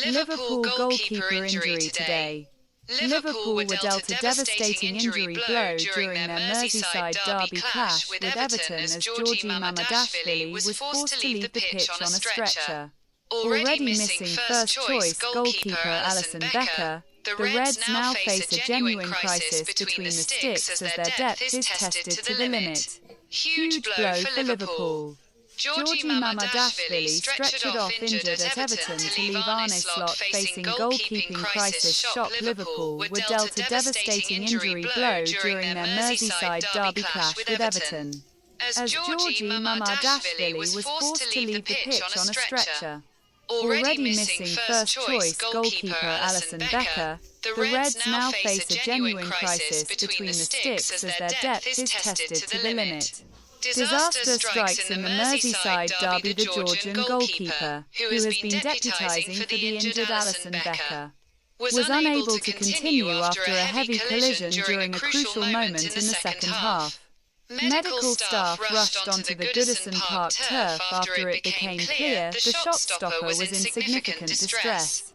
Liverpool goalkeeper injury today. Liverpool were dealt a devastating injury blow during their Merseyside derby clash with Everton as Giorgi Mamardashvili was forced to leave the pitch on a stretcher. Already missing first-choice goalkeeper Alisson Becker, the Reds now face a genuine crisis between the sticks as their depth is tested to the limit. Huge blow for Liverpool. Giorgi Mamardashvili stretchered off injured at Everton to leave Arne Slot facing goalkeeping crisis. Shocked Liverpool were dealt a devastating injury blow during their Merseyside derby clash with Everton, as Giorgi Mamardashvili was forced to leave the pitch on a stretcher. Already missing first-choice goalkeeper Alisson Becker, the Reds now face a genuine crisis between the sticks as their depth is tested to the limit. Disaster strikes in the Merseyside derby. The Georgian goalkeeper, who has been deputising for the injured Alisson Becker, was unable to continue after a heavy collision during a crucial moment in the second half. Medical staff rushed onto the Goodison Park turf after it became clear the shot stopper was in significant distress.